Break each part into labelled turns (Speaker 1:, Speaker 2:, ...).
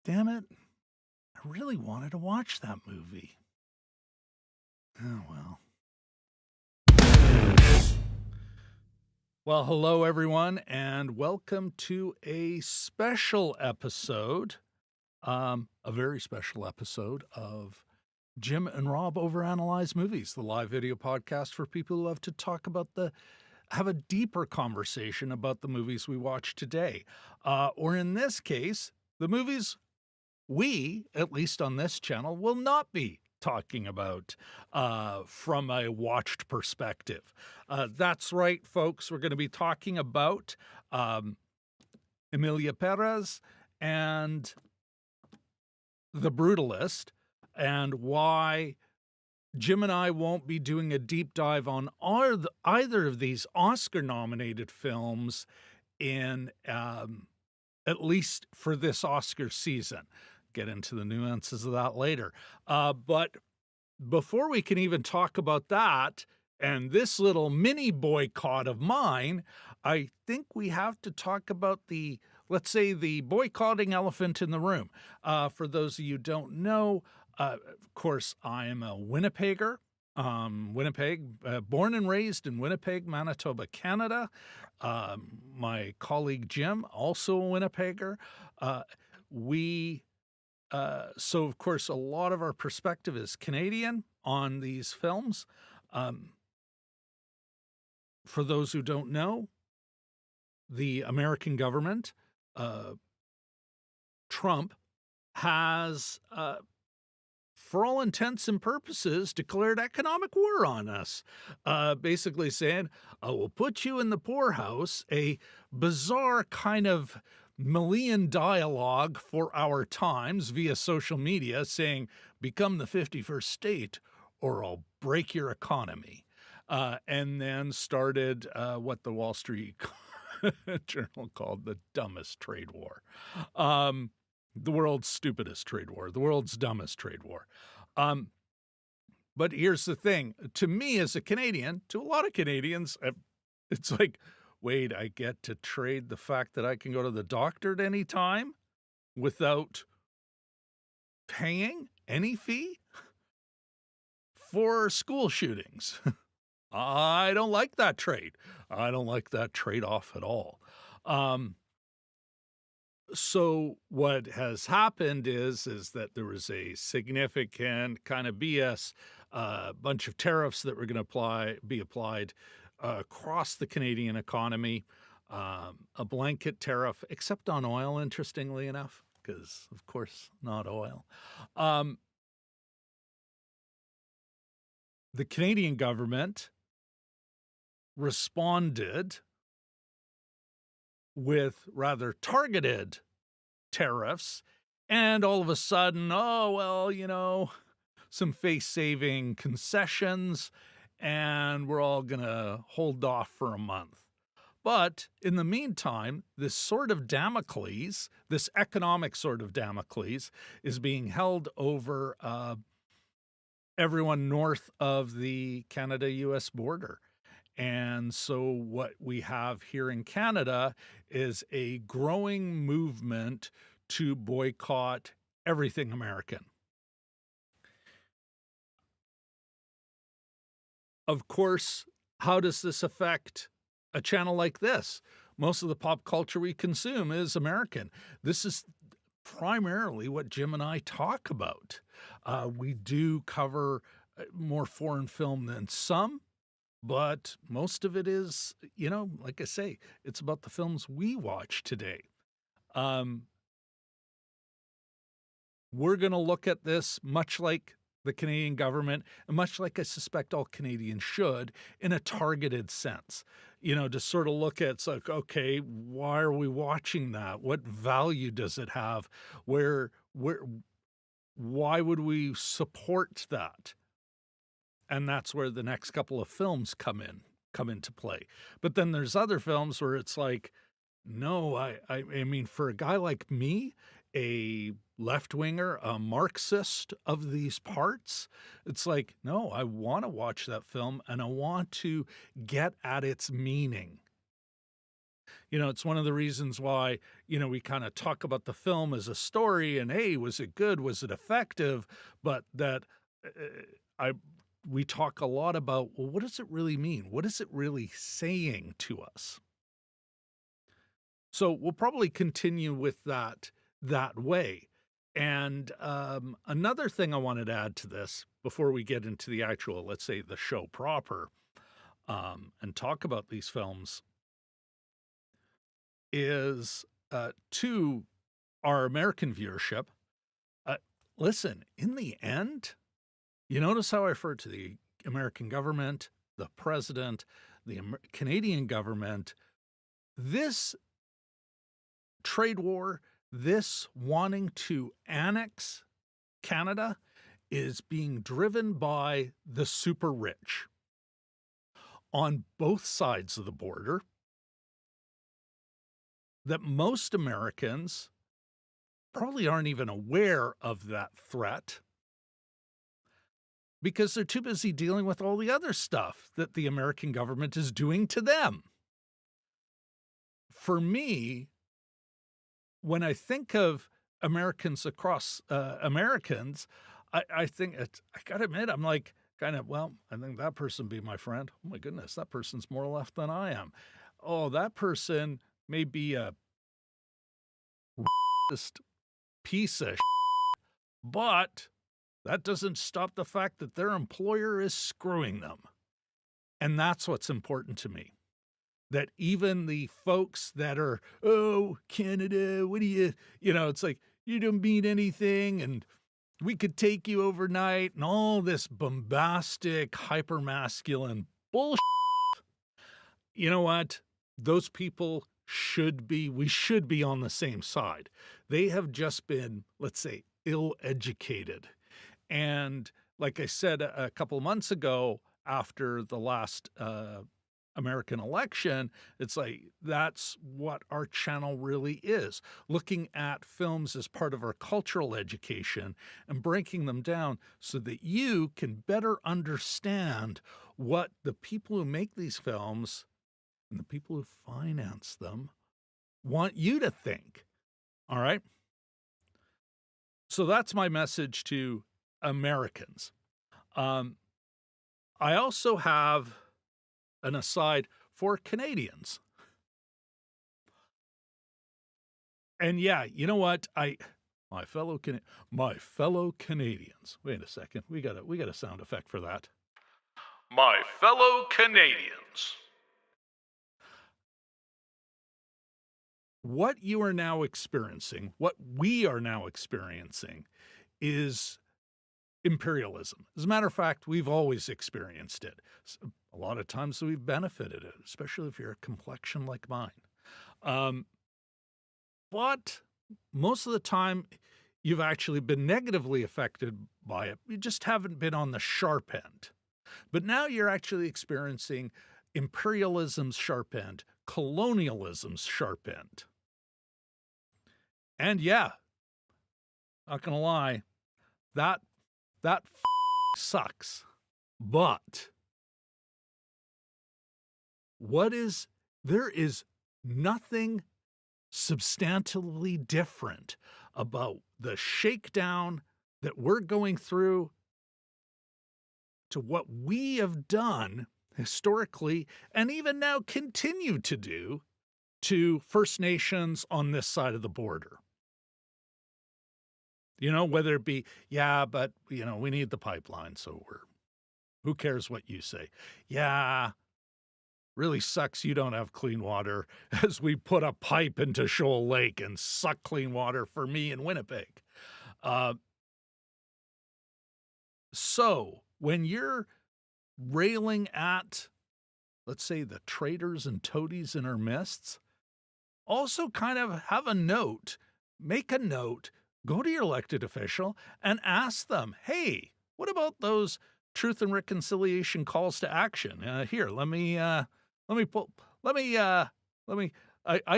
Speaker 1: Damn it. I really wanted to watch that movie. Oh, well. Well, hello, everyone, and welcome to a special episode, a very special episode of Jim and Rob Overanalyze Movies, the live video podcast for people who love to talk about have a deeper conversation about the movies we watch today. Or in this case, the movies we, at least on this channel, will not be talking about from a watched perspective. That's right, folks. We're going to be talking about Emilia Perez and The Brutalist, and why Jim and I won't be doing a deep dive on either of these Oscar-nominated films in at least for this Oscar season. Get into the nuances of that later. But before we can even talk about that and this little mini boycott of mine, I think we have to talk about let's say, the boycotting elephant in the room. For those of you who don't know, of course, I am a Winnipegger. Born and raised in Winnipeg, Manitoba, Canada. My colleague Jim, also a Winnipegger. So, of course, a lot of our perspective is Canadian on these films. For those who don't know, the American government, Trump, has, for all intents and purposes, declared economic war on us, basically saying, we'll put you in the poorhouse, a bizarre kind of Malian dialogue for our times via social media saying, become the 51st state or I'll break your economy. And then started what the Wall Street Journal called the dumbest trade war. The world's stupidest trade war, the world's dumbest trade war. But here's the thing. To me as a Canadian, to a lot of Canadians, it's like, wait, I get to trade the fact that I can go to the doctor at any time without paying any fee for school shootings. I don't like that trade. I don't like that trade-off at all. So what has happened is that there was a significant kind of BS, bunch of tariffs that were going to be applied across the Canadian economy. a blanket tariff, except on oil, interestingly enough, because, of course, not oil. Um, the Canadian government responded with rather targeted tariffs, and all of a sudden, oh, well, some face-saving concessions, and we're all gonna hold off for a month. But in the meantime, this sword of Damocles, this economic sword of Damocles, is being held over everyone north of the Canada-US border. And so what we have here in Canada is a growing movement to boycott everything American. Of course, how does this affect a channel like this? Most of the pop culture we consume is American. This is primarily what Jim and I talk about. We do cover more foreign film than some, but most of it is, like I say, it's about the films we watch today. Um, we're going to look at this much like the Canadian government, and much like I suspect all Canadians should, in a targeted sense. To sort of look at, it's like, okay, why are we watching that? What value does it have? Why would we support that? And that's where the next couple of films come into play. But then there's other films where it's like, no, I mean, for a guy like me, a left-winger, a Marxist of these parts, it's like, no, I want to watch that film and I want to get at its meaning. It's one of the reasons why, we kind of talk about the film as a story and, hey, was it good? Was it effective? But that we talk a lot about, well, what does it really mean? What is it really saying to us? So we'll probably continue with that way. And another thing I wanted to add to this before we get into the actual, let's say, the show proper, and talk about these films is to our American viewership. Listen, in the end, you notice how I refer to the American government, the president, the Canadian government. This trade war, this wanting to annex Canada, is being driven by the super rich on both sides of the border, that most Americans probably aren't even aware of that threat because they're too busy dealing with all the other stuff that the American government is doing to them. For me, when I think of Americans across Americans, I think I gotta admit, I'm like, kind of, well, I think that person be my friend. Oh my goodness, that person's more left than I am. Oh, that person may be a racist piece of shit, but that doesn't stop the fact that their employer is screwing them. And that's what's important to me. That even the folks that are, oh, Canada, what do you, it's like, you don't mean anything and we could take you overnight and all this bombastic, hyper-masculine bullshit. You know what? Those people we should be on the same side. They have just been, let's say, ill-educated. And like I said a couple months ago, after the last American election, it's like, that's what our channel really is. Looking at films as part of our cultural education and breaking them down so that you can better understand what the people who make these films and the people who finance them want you to think. All right? So that's my message to Americans. I also have an aside for Canadians. And yeah, you know what? My fellow Canadians. Wait a second. We got a sound effect for that. My fellow Canadians. what you are now experiencing, what we are now experiencing, is imperialism. As a matter of fact, we've always experienced it. A lot of times we've benefited it, especially if you're a complexion like mine. Um, but most of the time, you've actually been negatively affected by it. You just haven't been on the sharp end. But now you're actually experiencing imperialism's sharp end, colonialism's sharp end. And yeah, not gonna lie, that sucks. But there is nothing substantively different about the shakedown that we're going through to what we have done historically and even now continue to do to First Nations on this side of the border. You know, whether it be, yeah, but, you know, we need the pipeline, so who cares what you say? Yeah, really sucks you don't have clean water as we put a pipe into Shoal Lake and suck clean water for me in Winnipeg. So when you're railing at, let's say, the traitors and toadies in our midst, also kind of have a note, make a note, go to your elected official and ask them, hey, what about those truth and reconciliation calls to action? Here, I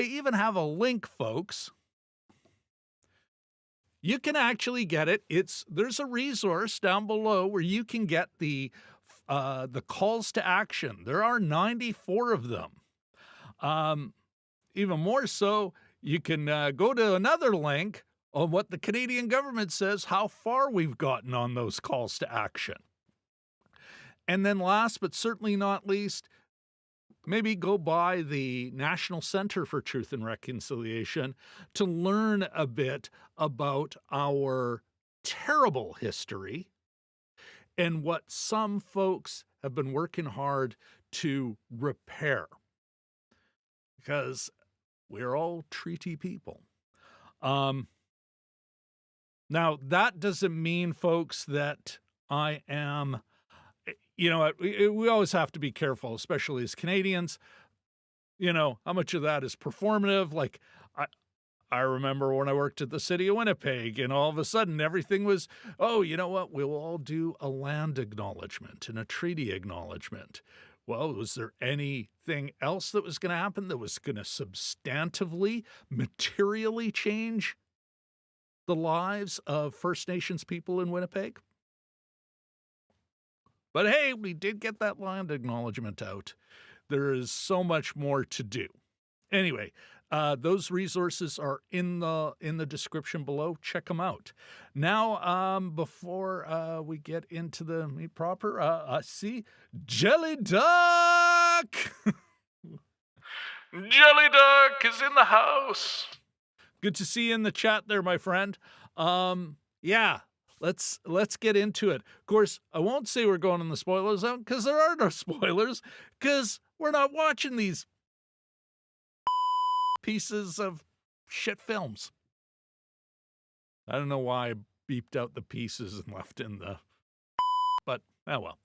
Speaker 1: even have a link, folks. You can actually get it. There's a resource down below where you can get the calls to action. There are 94 of them. Even more so, you can go to another link on what the Canadian government says, how far we've gotten on those calls to action. And then last but certainly not least, maybe go by the National Center for Truth and Reconciliation to learn a bit about our terrible history and what some folks have been working hard to repair. Because we're all treaty people. Now, that doesn't mean, folks, that I am, you know, we always have to be careful, especially as Canadians, you know, how much of that is performative. Like, I remember when I worked at the city of Winnipeg and all of a sudden everything was, oh, you know what, we'll all do a land acknowledgement and a treaty acknowledgement. Well, was there anything else that was going to happen that was going to substantively, materially change the lives of First Nations people in Winnipeg? But hey, we did get that land acknowledgement out. There is so much more to do. Anyway, those resources are in the description below. Check them out. Now, before we get into the meat proper, I see Jelly Duck. Jelly Duck is in the house. Good to see you in the chat there, my friend. Yeah, let's get into it. Of course, I won't say we're going in the spoiler zone because there are no spoilers because we're not watching these pieces of shit films. I don't know why I beeped out the pieces and left in the, but oh well.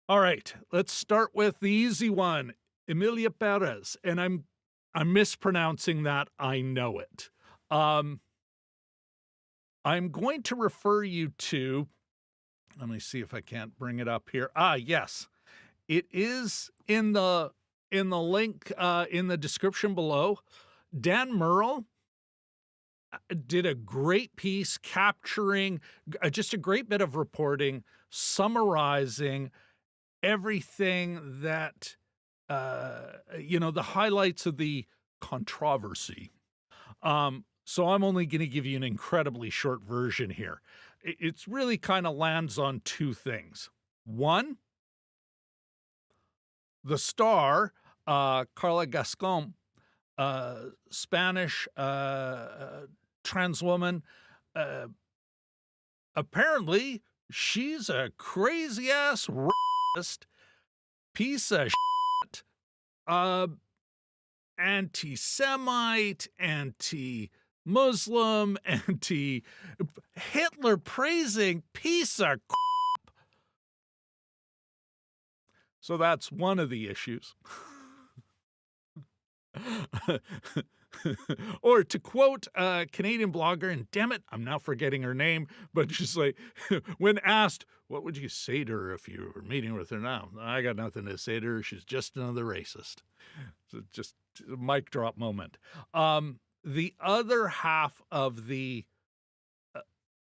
Speaker 1: All right, let's start with the easy one, Emilia Perez, and I'm mispronouncing that. I know it. I'm going to refer you to, let me see if I can't bring it up here. Yes, it is in the link in the description below. Dan Murrell did a great piece capturing just a great bit of reporting, summarizing everything that, you know, the highlights of the controversy. So I'm only going to give you an incredibly short version here. It's really kind of lands on two things. One, the star, Carla Gascon, Spanish trans woman, apparently she's a crazy ass racist piece of shit. anti-Semite, anti-Muslim, anti-Hitler praising piece of crap. So that's one of the issues. Or to quote a Canadian blogger, and damn it, I'm now forgetting her name, but she's like, when asked, what would you say to her if you were meeting with her now? I got nothing to say to her. She's just another racist. So just a mic drop moment. The other half of the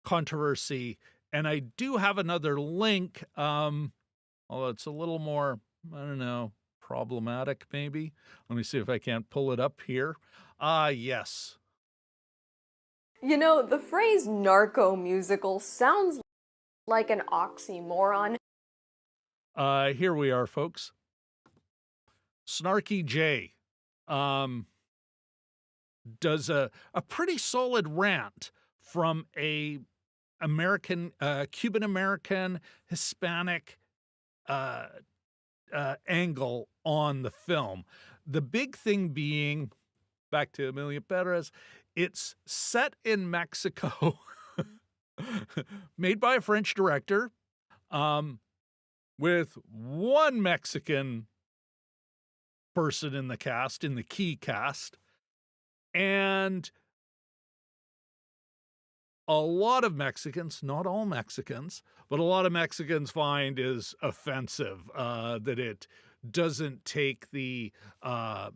Speaker 1: controversy, and I do have another link, although it's a little more, I don't know, problematic maybe. Let me see if I can't pull it up here. Yes.
Speaker 2: You know, the phrase narco musical sounds like an oxymoron.
Speaker 1: Here we are, folks. Snarky J does a pretty solid rant from a American, Cuban-American, Hispanic angle on the film. The big thing being, back to Emilia Perez, it's set in Mexico, made by a French director, with one Mexican person in the cast, in the key cast, and a lot of Mexicans, not all Mexicans, but a lot of Mexicans find is offensive, that it doesn't take the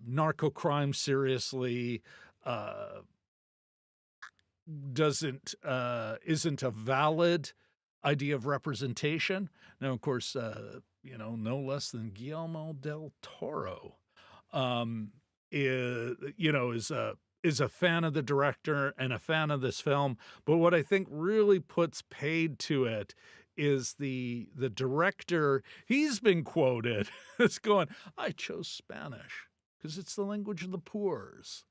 Speaker 1: narco crime seriously, isn't a valid idea of representation. Now, of course, no less than Guillermo del Toro, is a fan of the director and a fan of this film. But what I think really puts paid to it is the director. He's been quoted as going, "I chose Spanish because it's the language of the poors."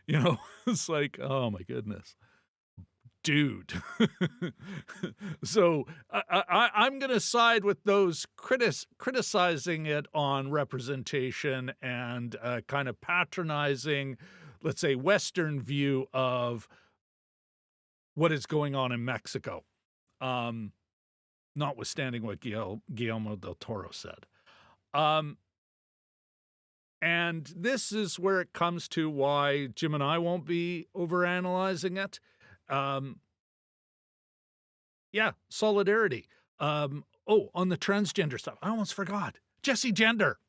Speaker 1: It's like, oh my goodness, dude. So I'm going to side with those criticizing it on representation and kind of patronizing, let's say, Western view of what is going on in Mexico, notwithstanding what Guillermo del Toro said. And this is where it comes to why Jim and I won't be overanalyzing it. Yeah, solidarity. On the transgender stuff, I almost forgot. Jesse Gender.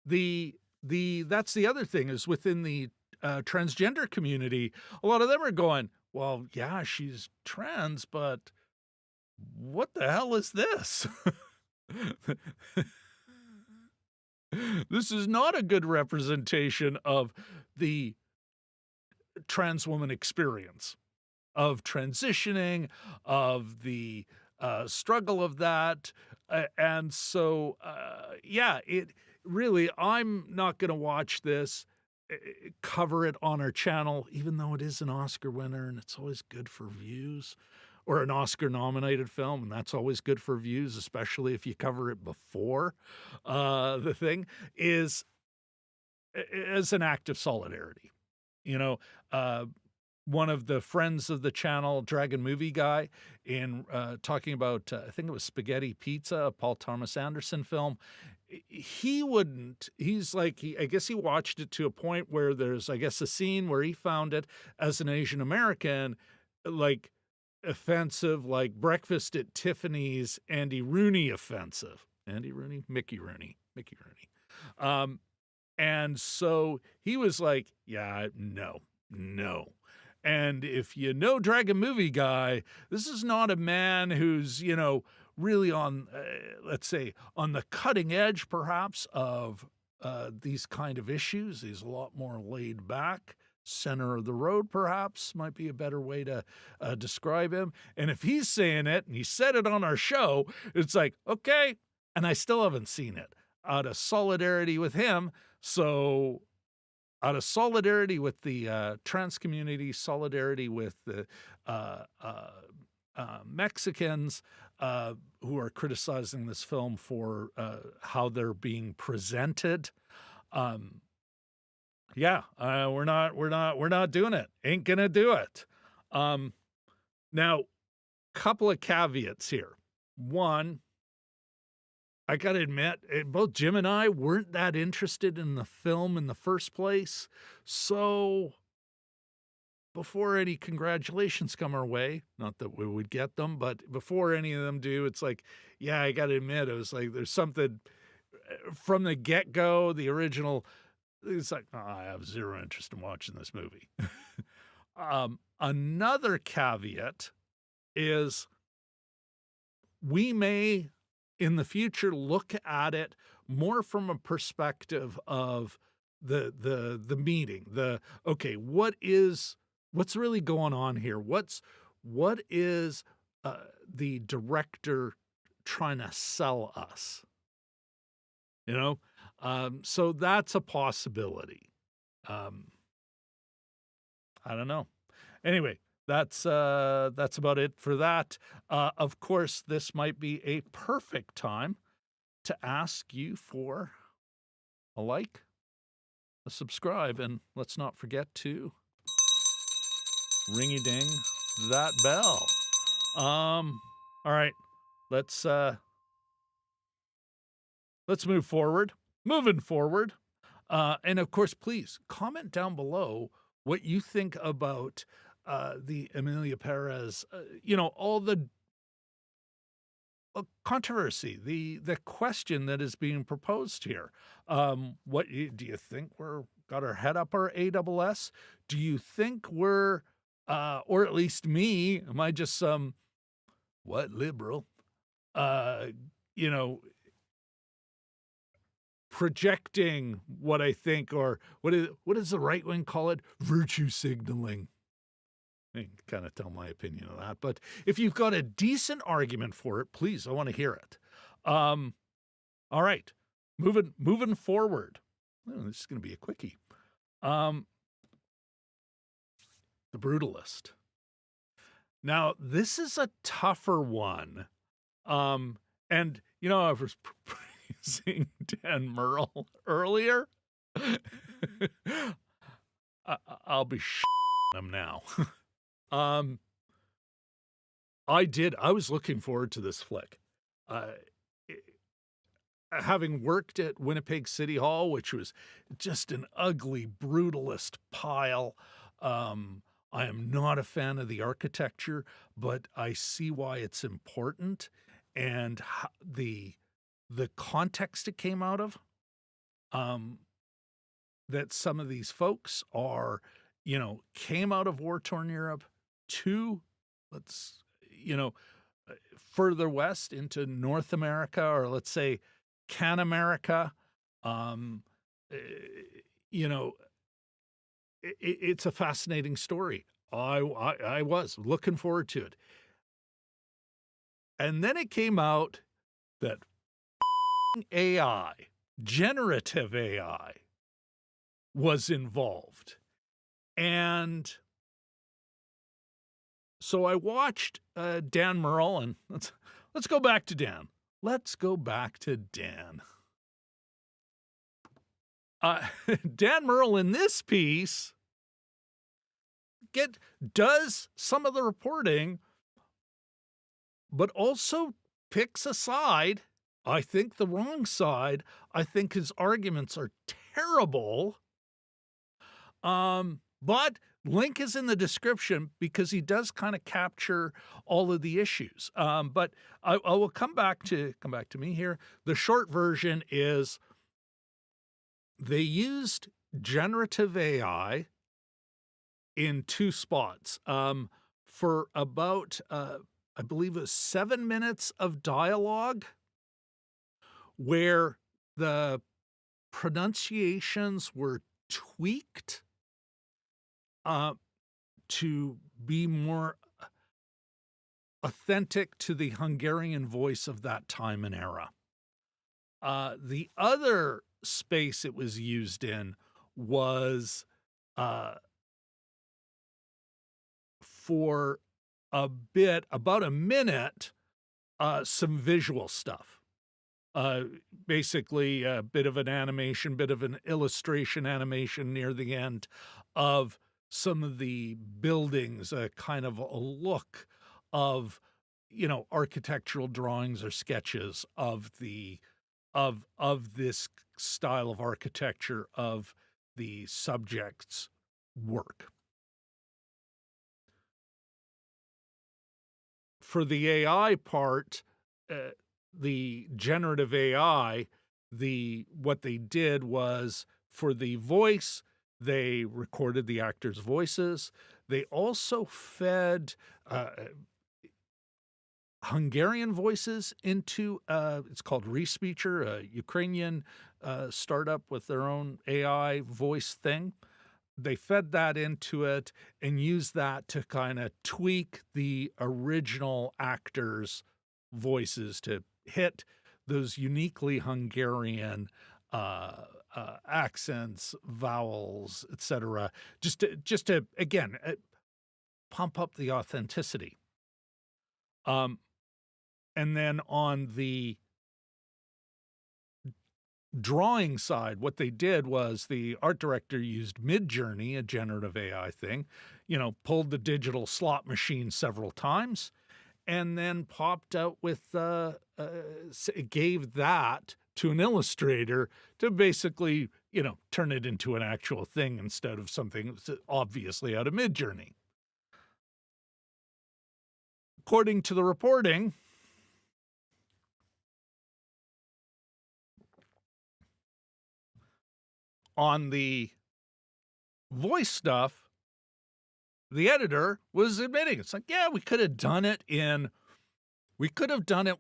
Speaker 1: That's the other thing, is within the transgender community, a lot of them are going, well, yeah, she's trans, but what the hell is this? This is not a good representation of the trans woman experience, of transitioning, of the struggle of that. And so, it really, I'm not going to watch this, cover it on our channel, even though it is an Oscar winner and it's always good for views, or an Oscar-nominated film, and that's always good for views, especially if you cover it before the thing, is as an act of solidarity. One of the friends of the channel, Dragon Movie Guy, in talking about, I think it was Spaghetti Pizza, a Paul Thomas Anderson film, I guess he watched it to a point where there's, I guess, a scene where he found it, as an Asian American, like, offensive, like Breakfast at Tiffany's Andy Rooney offensive. Mickey Rooney. And so he was like, yeah, no. And if you know Dragon Movie Guy, this is not a man who's, really on, let's say, on the cutting edge, perhaps, of these kind of issues. He's a lot more laid back, center of the road, perhaps, might be a better way to describe him. And if he's saying it, and he said it on our show, it's like, okay, and I still haven't seen it, out of solidarity with him. So out of solidarity with the trans community, solidarity with the Mexicans who are criticizing this film for how they're being presented, Yeah, we're not doing it. Ain't gonna do it. Um, Now, couple of caveats here. One, I gotta admit, both Jim and I weren't that interested in the film in the first place, so before any congratulations come our way, not that we would get them, but before any of them do, it's like, yeah, I gotta admit, it was like there's something from the get-go, the original, it's like, "Oh, I have 0 interest in watching this movie." Another caveat is we may, in the future, look at it more from a perspective of the meeting, okay, what's really going on here? What is, the director trying to sell us, you know? So that's a possibility. Um, I don't know. Anyway, that's about it for that. Of course, this might be a perfect time to ask you for a like, a subscribe, and let's not forget to ringy ding that bell. All right, let's uh let's move forward. Moving forward. And of course, please comment down below what you think about the Emilia Perez, all the controversy, the question that is being proposed here. Do you think we're got our head up our AWS? Do you think we're, or at least me, am I just some what liberal? Uh, you know, projecting what I think, or what does the right wing call it? Virtue signaling. I can kind of tell my opinion of that, but if you've got a decent argument for it, please, I want to hear it. Um, all right, moving forward. Oh, this is going to be a quickie. Um, the Brutalist. Now, this is a tougher one. And I was praising Dan Murrell earlier. I'll be him now. um, I was looking forward to this flick. Uh, Having worked at Winnipeg City Hall, which was just an ugly, brutalist pile, I am not a fan of the architecture, but I see why it's important, and the context it came out of, um, that some of these folks are, came out of war-torn Europe to, let's, further west into North America, or let's say Can America. Um, eh, you know, it's a fascinating story. I was looking forward to it. And then it came out that AI, generative AI, was involved. And so I watched Dan Murrell, and let's go back to Dan. Let's go back to Dan. Dan Murrell in this piece does some of the reporting, but also picks a side. I think the wrong side. I think his arguments are terrible. But link is in the description because he does kind of capture all of the issues. But I will come back to me here. The short version is they used generative AI in 2 spots, for about, I believe it was 7 minutes of dialogue where the pronunciations were tweaked, to be more authentic to the Hungarian voice of that time and era. The other space it was used in was, for about a minute, some visual stuff. uh, basically a bit of an animation, bit of an illustration animation near the end of some of the buildings, a kind of a look of, architectural drawings or sketches of this style of architecture of the subject's work. For the AI part, the generative AI, what they did was for the voice, they recorded the actors' voices. They also fed Hungarian voices into it's called Respeecher, a Ukrainian startup with their own AI voice thing. They fed that into it and used that to kind of tweak the original actors' voices to hit those uniquely Hungarian accents, vowels, etc. Just to again pump up the authenticity. And then on the drawing side, what they did was the art director used Midjourney, a generative AI thing, pulled the digital slot machine several times, and then popped out with, gave that to an illustrator to basically, turn it into an actual thing instead of something that's obviously out of Midjourney. According to the reporting, on the voice stuff, the editor was admitting, it's like, yeah, we could have done it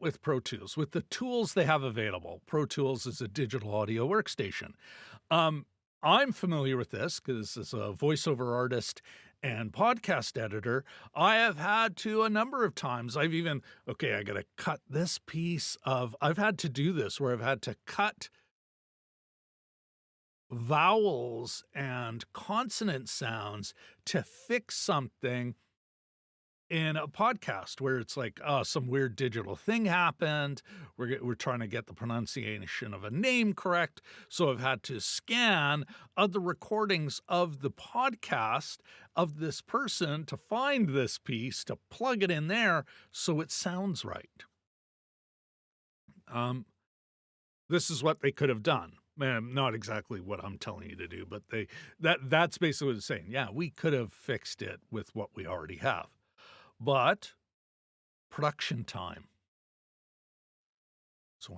Speaker 1: with Pro Tools, with the tools they have available. Pro Tools is a digital audio workstation. I'm familiar with this because as a voiceover artist and podcast editor, I have had to a number of times. I got to cut this piece of, I've had to do this where I've had to cut vowels and consonant sounds to fix something in a podcast where it's like, oh, some weird digital thing happened. We're trying to get the pronunciation of a name correct. So I've had to scan other recordings of the podcast of this person to find this piece, to plug it in there so it sounds right. This is what they could have done. Not exactly what I'm telling you to do, but that's basically what it's saying. Yeah, we could have fixed it with what we already have. But production time. So,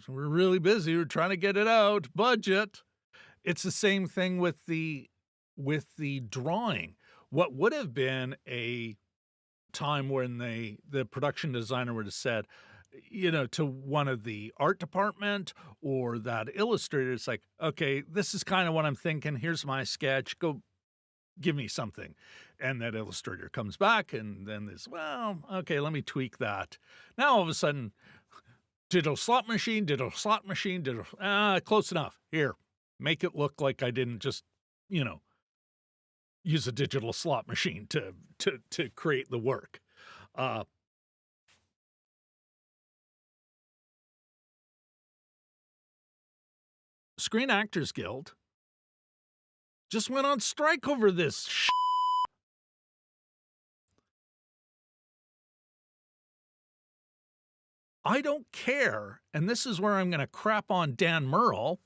Speaker 1: we're really busy. We're trying to get it out. Budget. It's the same thing with the drawing. What would have been a time when the production designer would have said, to one of the art department or that illustrator, it's like, okay, this is kind of what I'm thinking. Here's my sketch. Go give me something. And that illustrator comes back and then there's, well, okay, let me tweak that. Now all of a sudden, digital slot machine, close enough. Here, make it look like I didn't just, use a digital slot machine to create the work. Screen Actors Guild just went on strike over this I don't care, and this is where I'm going to crap on Dan Murrell.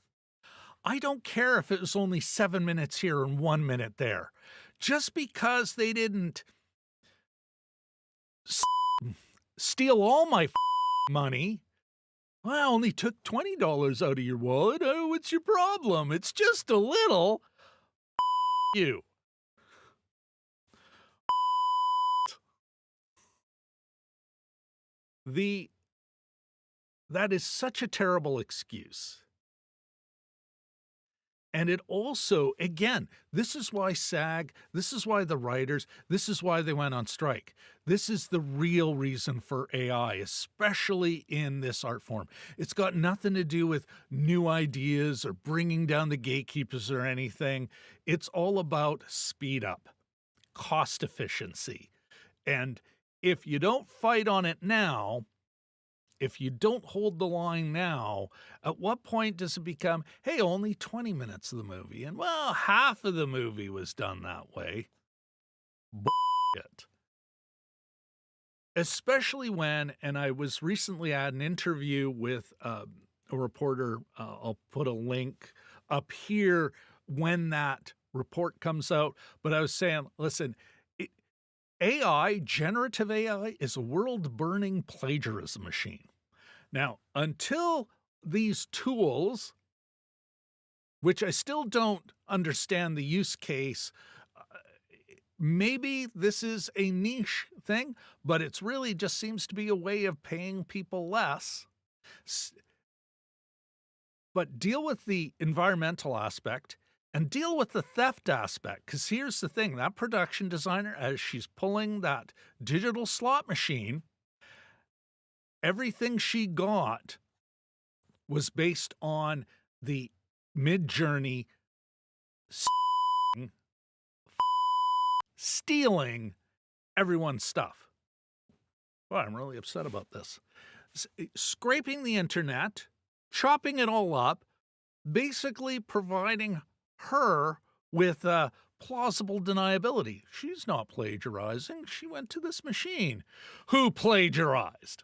Speaker 1: I don't care if it was only 7 minutes here and 1 minute there. Just because they didn't steal all my money, well, I only took $20 out of your wallet. Oh, what's your problem? It's just a little. You. That is such a terrible excuse. And it also, again, this is why SAG, this is why the writers, this is why they went on strike. This is the real reason for AI, especially in this art form. It's got nothing to do with new ideas or bringing down the gatekeepers or anything. It's all about speed up, cost efficiency. And if you don't fight on it now, if you don't hold the line now, at what point does it become, hey, only 20 minutes of the movie? And well, half of the movie was done that way. Bullshit. Especially when, and I was recently at an interview with a reporter, I'll put a link up here when that report comes out, but I was saying, listen, AI, generative AI, is a world-burning plagiarism machine. Now, until these tools, which I still don't understand the use case, maybe this is a niche thing, but it's really just seems to be a way of paying people less. But deal with the environmental aspect and deal with the theft aspect. Because here's the thing, that production designer, as she's pulling that digital slot machine, everything she got was based on the Mid-Journey stealing everyone's stuff. Well, I'm really upset about this. Scraping the internet, chopping it all up, basically providing her with plausible deniability. She's not plagiarizing. She went to this machine. Who plagiarized?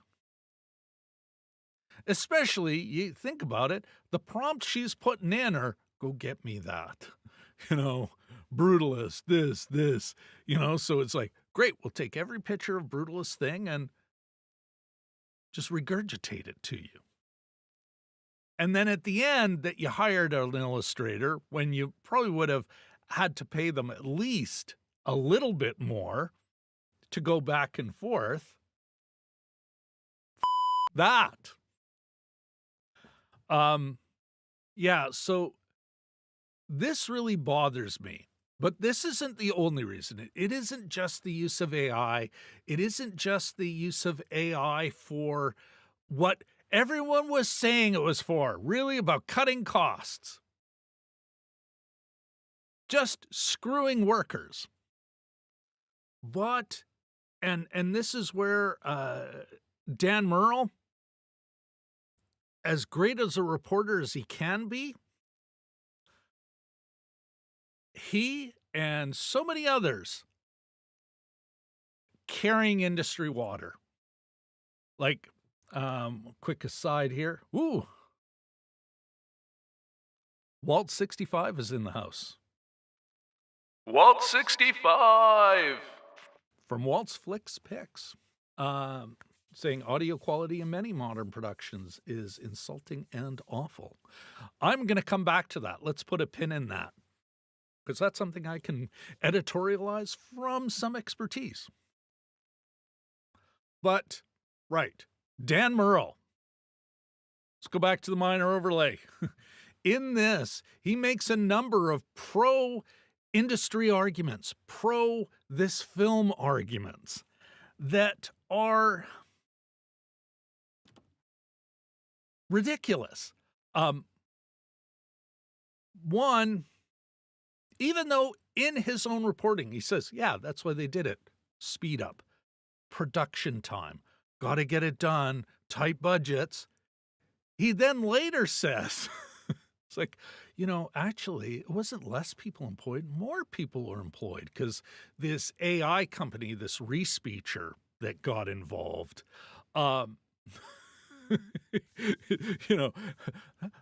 Speaker 1: Especially, you think about it, the prompt she's putting in are, go get me that. Brutalist, this, so it's like, great, we'll take every picture of Brutalist thing and just regurgitate it to you. And then at the end that you hired an illustrator when you probably would have had to pay them at least a little bit more to go back and forth. That. Yeah, so this really bothers me. But this isn't the only reason. It isn't just the use of AI. It isn't just the use of AI for what everyone was saying it was for, really about cutting costs. Just screwing workers. But, and this is where Dan Murrell, as great as a reporter as he can be, he and so many others carrying industry water. Like, quick aside here. Ooh. Walt 65 is in the house. Walt 65! From Walt's Flicks Picks. Saying audio quality in many modern productions is insulting and awful. I'm going to come back to that. Let's put a pin in that, because that's something I can editorialize from some expertise. But, right, Dan Murrell. Let's go back to the minor overlay. In this, he makes a number of pro-industry arguments, pro-this film arguments that are ridiculous. One, even though in his own reporting, he says, yeah, that's why they did it. Speed up, production time, got to get it done, tight budgets. He then later says, it's like, actually, it wasn't less people employed, more people were employed, because this AI company, this Respeecher that got involved,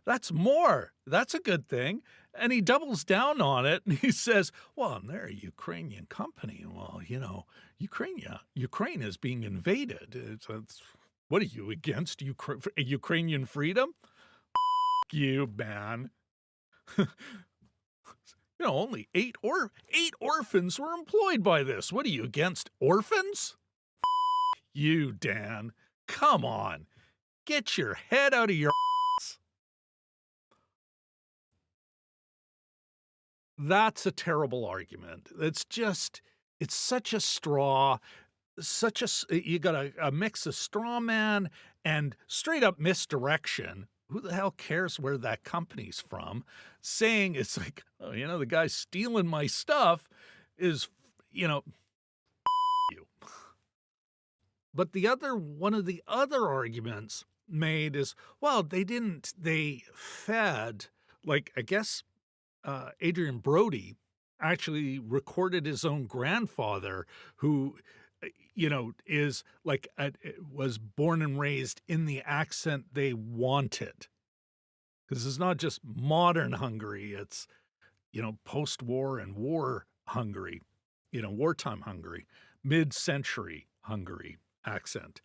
Speaker 1: that's more. That's a good thing. And he doubles down on it and he says, well, they're a Ukrainian company. Well, Ukraine is being invaded. What are you, against Ukrainian freedom? You, man. Only eight orphans were employed by this. What are you, against orphans? You, Dan. Come on. Get your head out of your ass. That's a terrible argument. It's such a straw, you got a mix of straw man and straight up misdirection. Who the hell cares where that company's from? Saying it's like, the guy stealing my stuff is, you. But one of the other arguments made is, well, they fed, like, I guess, Adrian Brody actually recorded his own grandfather who, is like, was born and raised in the accent they wanted. Because it's not just modern Hungary, it's, post-war and war Hungary, wartime Hungary, mid-century Hungary accent.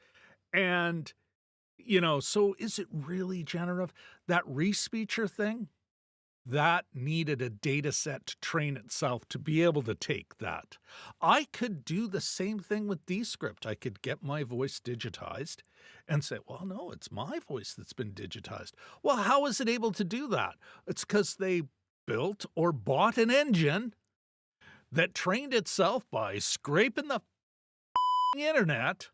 Speaker 1: And, so is it really generative? That respeecher thing, that needed a data set to train itself to be able to take that. I could do the same thing with Descript. I could get my voice digitized and say, well, no, it's my voice that's been digitized. Well, how is it able to do that? It's because they built or bought an engine that trained itself by scraping the internet.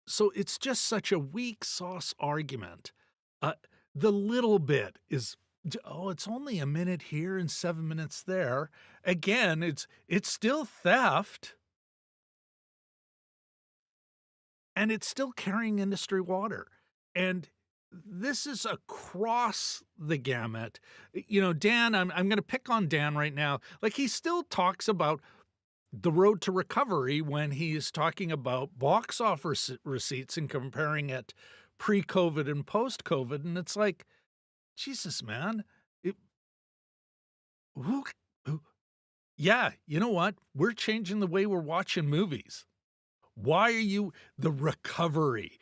Speaker 1: So it's just such a weak sauce argument. Uh, the little bit is, oh, it's only a minute here and 7 minutes there. Again, it's still theft, and it's still carrying industry water. And this is across the gamut. Dan, I'm going to pick on Dan right now. Like, he still talks about the road to recovery when he's talking about box office receipts and comparing it pre-COVID and post-COVID. And it's like, Jesus, man. It, who, yeah, you know what? We're changing the way we're watching movies. Why are you the recovery?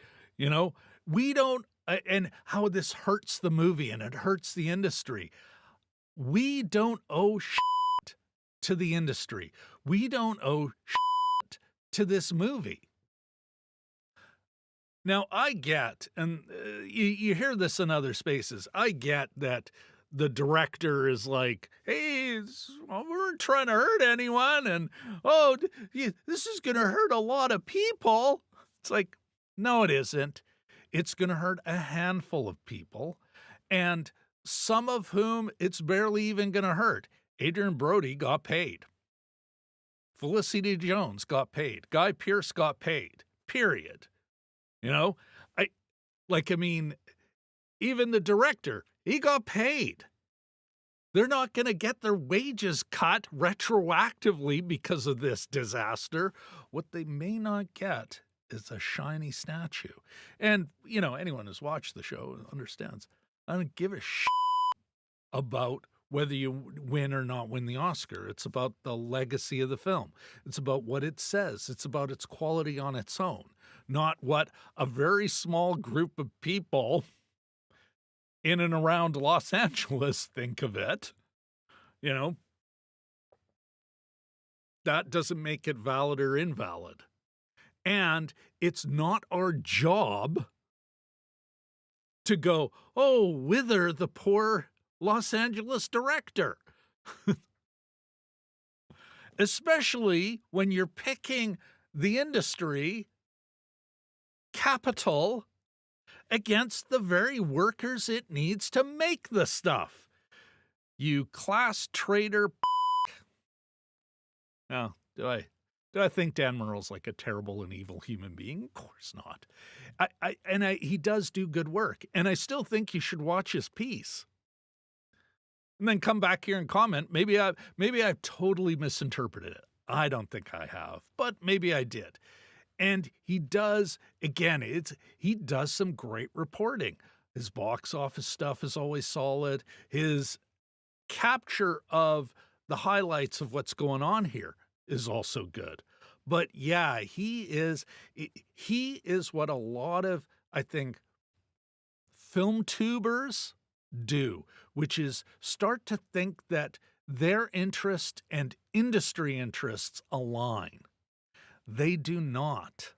Speaker 1: We don't, and how this hurts the movie and it hurts the industry. We don't owe shit to the industry. We don't owe shit to this movie. Now, I get, and you hear this in other spaces, I get that the director is like, hey, we weren't trying to hurt anyone, and, oh, this is going to hurt a lot of people. It's like, no, it isn't. It's going to hurt a handful of people, and some of whom it's barely even going to hurt. Adrian Brody got paid. Felicity Jones got paid. Guy Pearce got paid, period. Even the director, he got paid. They're not going to get their wages cut retroactively because of this disaster. What they may not get is a shiny statue. And, anyone who's watched the show understands. I don't give a shit about whether you win or not win the Oscar. It's about the legacy of the film. It's about what it says. It's about its quality on its own, not what a very small group of people in and around Los Angeles think of it. That doesn't make it valid or invalid. And it's not our job to go, oh, wither the poor Los Angeles director. Especially when you're picking the industry capital against the very workers it needs to make the stuff. You class traitor. Now, do I think Dan Murrell's like a terrible and evil human being? Of course not. He does do good work, and I still think you should watch his piece. And then come back here and comment. Maybe I've totally misinterpreted it. I don't think I have, but maybe I did. And he does, again, he does some great reporting. His box office stuff is always solid. His capture of the highlights of what's going on here is also good. But yeah, he is what a lot of, I think, film tubers do, which is start to think that their interest and industry interests align. They do not.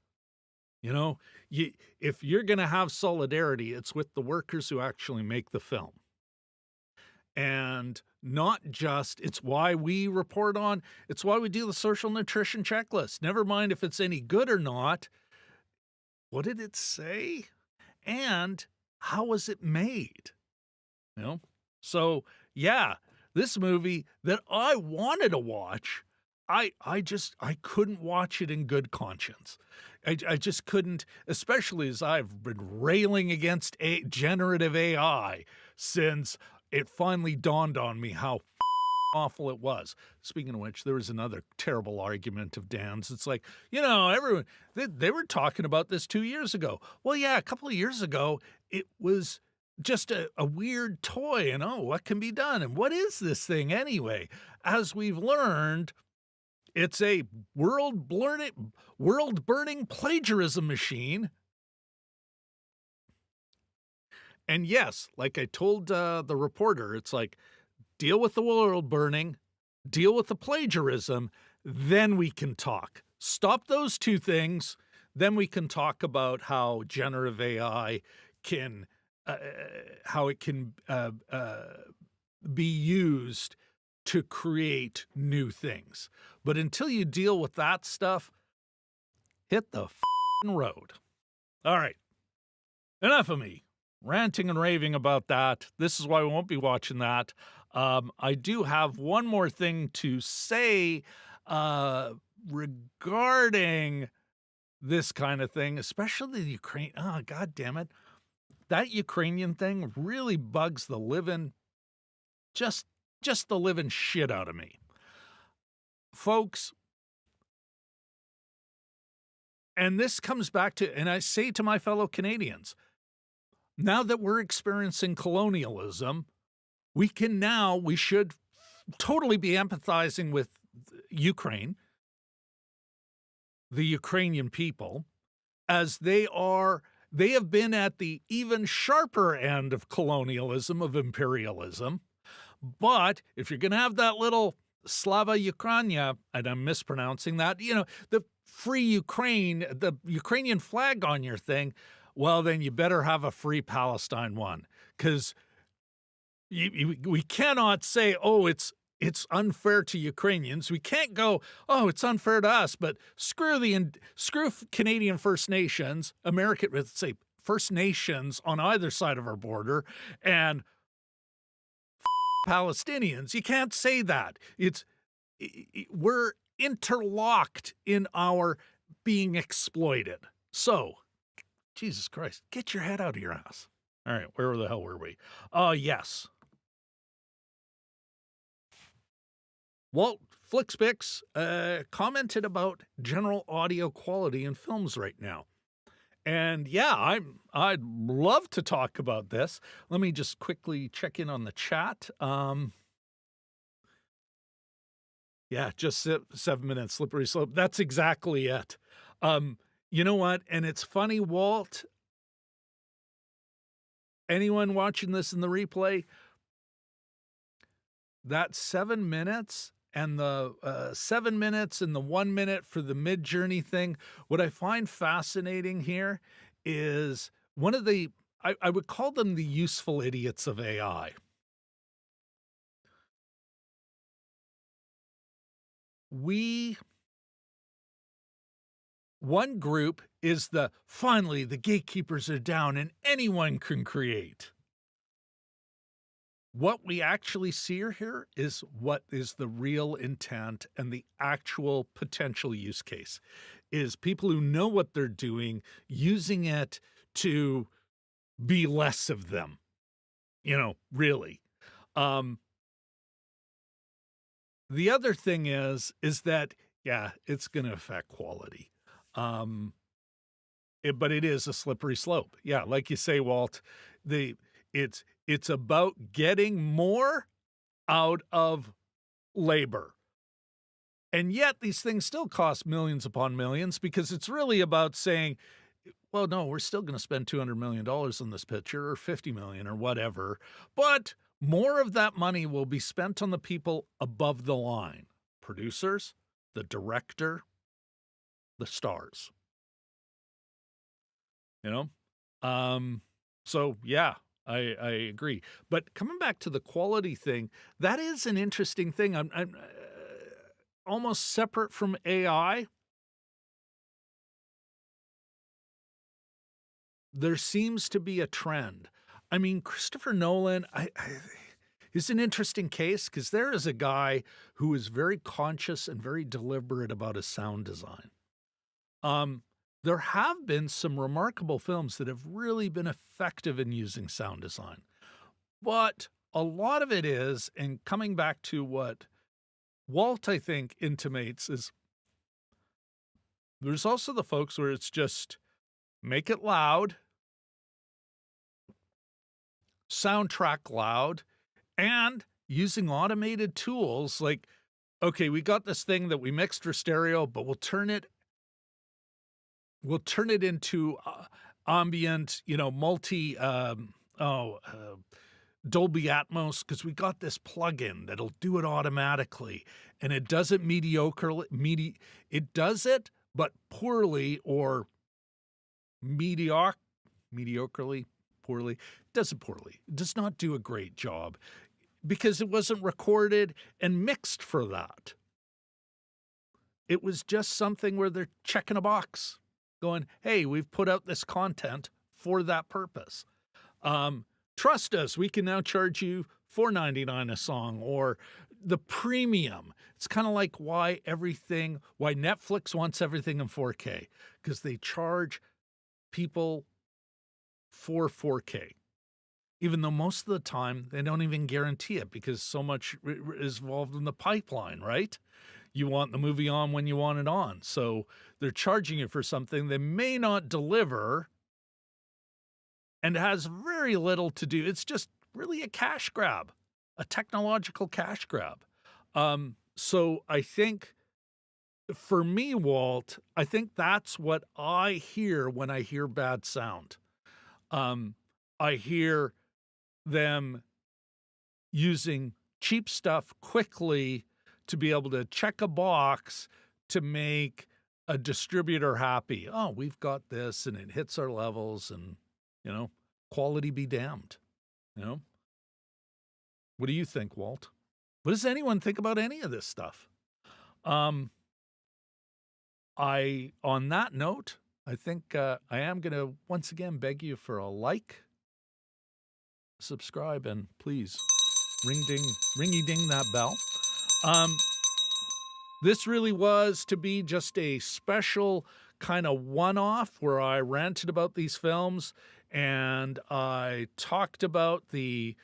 Speaker 1: If you're going to have solidarity, it's with the workers who actually make the film. And not just, it's why we report on, it's why we do the social nutrition checklist. Never mind if it's any good or not. What did it say? And how was it made? So yeah, this movie that I wanted to watch, I couldn't watch it in good conscience. I just couldn't, especially as I've been railing against generative AI since it finally dawned on me how awful it was. Speaking of which, there was another terrible argument of Dan's. It's like, everyone, they were talking about this 2 years ago. Well, yeah, a couple of years ago, it was just a weird toy, and what can be done? And what is this thing anyway? As we've learned, it's a world-burning plagiarism machine. And yes, like I told the reporter, it's like, deal with the world burning, deal with the plagiarism, then we can talk. Stop those two things, then we can talk about how generative AI can, how it can be used to create new things. But until you deal with that stuff, hit the road. All right, enough of me ranting and raving about that. This is why we won't be watching that. I do have one more thing to say regarding this kind of thing, especially the Ukraine. Oh, God damn it. That Ukrainian thing really bugs the living, just the living shit out of me. Folks, and this comes back to, and I say to my fellow Canadians, now that we're experiencing colonialism, we should totally be empathizing with Ukraine, the Ukrainian people, as they have been at the even sharper end of colonialism, of imperialism. But if you're going to have that little Slava Ukraina, and I'm mispronouncing that, the free Ukraine, the Ukrainian flag on your thing, well, then you better have a free Palestine one, because we cannot say, oh, it's unfair to Ukrainians. We can't go, oh, it's unfair to us, but screw Canadian First Nations, let's say First Nations on either side of our border, and Palestinians. You can't say that. We're interlocked in our being exploited. So, Jesus Christ, get your head out of your ass. All right, where the hell were we? Yes. Walt Flixbix commented about general audio quality in films right now. And yeah, I'd love to talk about this. Let me just quickly check in on the chat. Yeah, just 7 minutes, slippery slope. That's exactly it. You know what? And it's funny, Walt, anyone watching this in the replay, that 7 minutes and the 7 minutes and the 1 minute for the mid-journey thing, what I find fascinating here is one of the, I would call them the useful idiots of AI. One group is finally the gatekeepers are down and anyone can create. What we actually see here is what is the real intent and the actual potential use case is people who know what they're doing, using it to be less of them, really. The other thing is that, yeah, it's going to affect quality. But it is a slippery slope. Yeah, like you say, Walt, it's about getting more out of labor. And yet these things still cost millions upon millions because it's really about saying, well, no, we're still going to spend $200 million on this picture or $50 million or whatever. But more of that money will be spent on the people above the line, producers, the director, the stars. So yeah, I agree. But coming back to the quality thing, that is an interesting thing. I'm almost separate from AI. There seems to be a trend. I mean, Christopher Nolan, He's an interesting case because there is a guy who is very conscious and very deliberate about his sound design. There have been some remarkable films that have really been effective in using sound design. But a lot of it is, and coming back to what Walt, I think, intimates, is there's also the folks where it's just make it loud, soundtrack loud, and using automated tools like, okay, we got this thing that we mixed for stereo, but we'll turn it into ambient, Dolby Atmos, because we got this plugin that'll do it automatically, and it does it it does it, but poorly or mediocrely, poorly. It does it poorly. It does not do a great job because it wasn't recorded and mixed for that. It was just something where they're checking a box, going, hey, we've put out this content for that purpose. Trust us, we can now charge you $4.99 a song, or the premium. It's kind of like why Netflix wants everything in 4K, because they charge people for 4K, even though most of the time they don't even guarantee it because so much is involved in the pipeline, right? You want the movie on when you want it on. So they're charging you for something they may not deliver and has very little to do. It's just really a cash grab, a technological cash grab. So I think for me, Walt, I think that's what I hear when I hear bad sound. I hear them using cheap stuff quickly to be able to check a box to make a distributor happy. Oh, we've got this and it hits our levels and, quality be damned. What do you think, Walt? What does anyone think about any of this stuff? On that note, I think I am going to once again beg you for a like, subscribe, and please ringy ding that bell. This really was to be just a special kind of one-off where I ranted about these films and I talked about the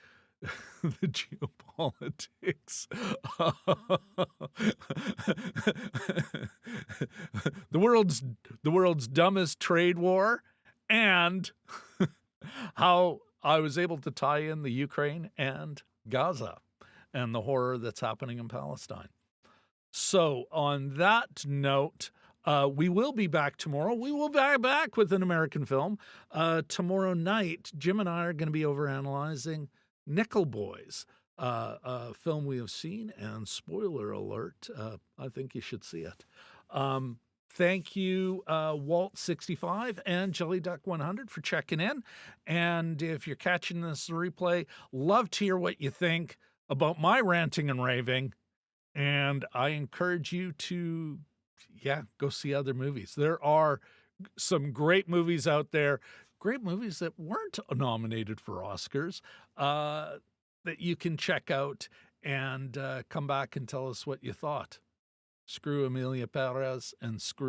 Speaker 1: geopolitics, the world's dumbest trade war, and how I was able to tie in the Ukraine and Gaza and the horror that's happening in Palestine. So on that note, we will be back tomorrow. We will be back with an American film. Tomorrow night, Jim and I are going to be overanalyzing Nickel Boys, a film we have seen, and spoiler alert, I think you should see it. Thank you, Walt65 and JellyDuck100 for checking in. And if you're catching this replay, love to hear what you think about my ranting and raving. And I encourage you to, go see other movies. There are some great movies out there, great movies that weren't nominated for Oscars, that you can check out and come back and tell us what you thought. Screw Emilia Perez and screw